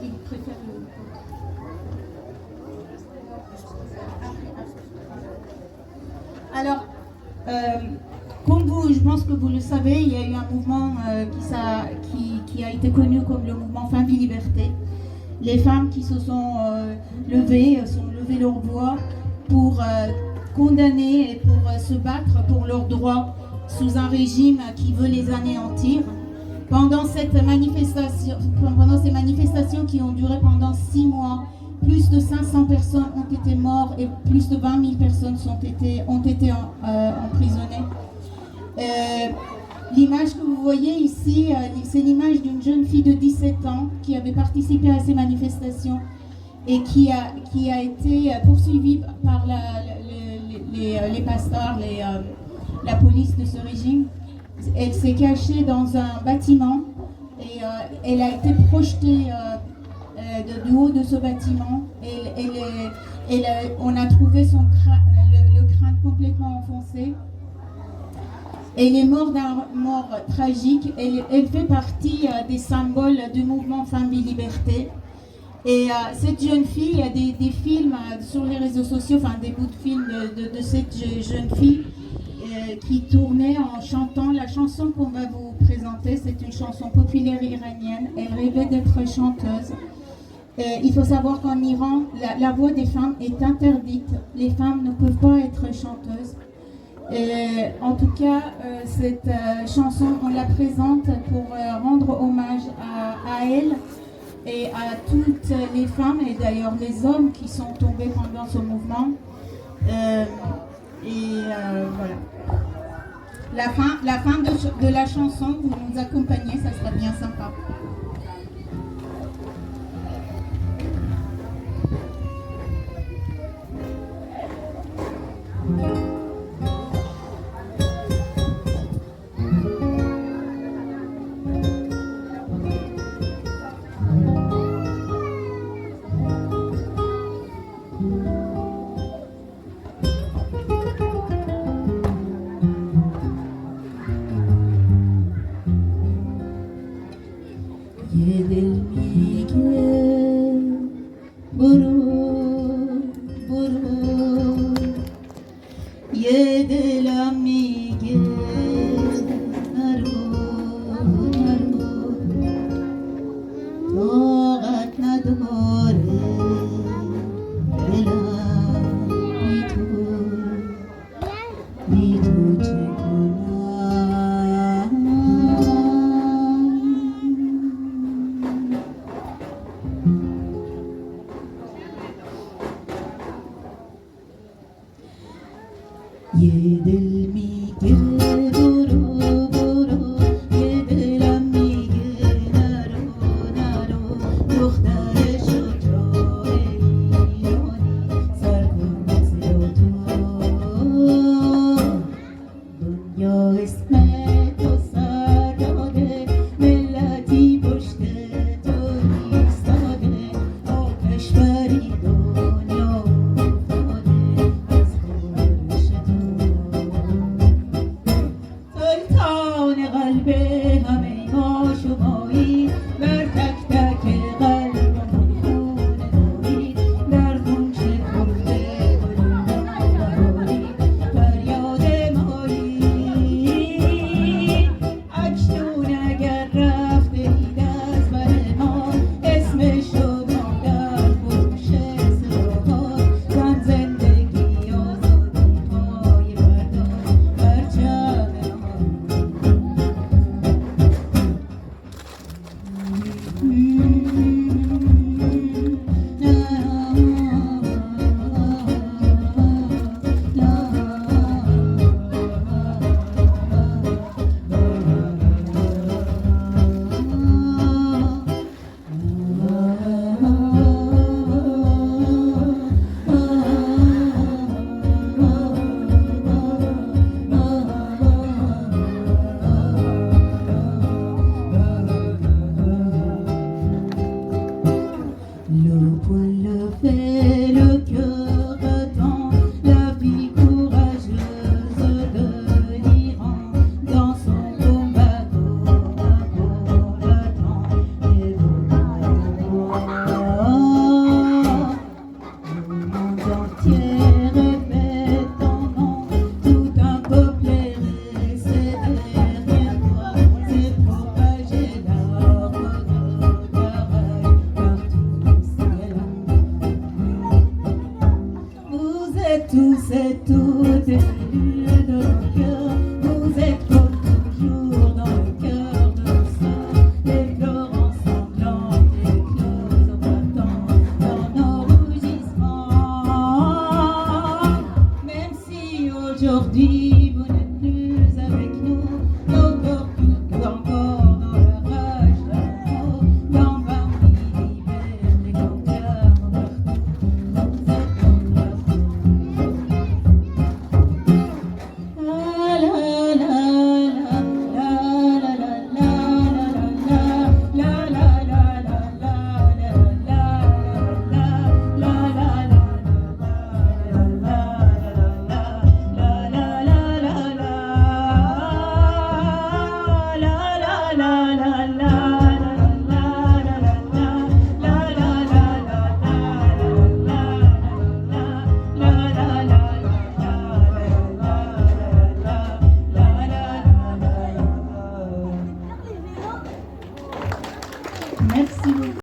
il préfère le... Alors, comme vous, je pense que vous le savez, il y a eu un mouvement qui a été connu comme le mouvement Femmes Vie Liberté. Les femmes qui se sont levées leur voix pour condamner et pour se battre pour leurs droits sous un régime qui veut les anéantir. Pendant ces manifestations qui ont duré pendant 6 mois, plus de 500 personnes ont été mortes et plus de 20 000 personnes ont été emprisonnées. L'image que vous voyez ici, c'est l'image d'une jeune fille de 17 ans qui avait participé à ces manifestations et qui a été poursuivie par les pasteurs, la police de ce régime. Elle s'est cachée dans un bâtiment et elle a été projetée du haut de ce bâtiment. On a trouvé le crâne complètement enfoncé. Elle est morte d'un mort tragique. Elle fait partie des symboles du mouvement Femmes Vie Liberté. Et cette jeune fille, il y a des films sur les réseaux sociaux, enfin des bouts de films de cette jeune fille qui tournait en chantant la chanson qu'on va vous présenter. C'est une chanson populaire iranienne. Elle rêvait d'être chanteuse. Il faut savoir qu'en Iran, la voix des femmes est interdite. Les femmes ne peuvent pas être chanteuses. En tout cas, cette chanson, on la présente pour rendre hommage à elle et à toutes les femmes et d'ailleurs les hommes qui sont tombés pendant ce mouvement. Voilà. La fin de la chanson, vous nous accompagnez, ça sera bien sympa. côté.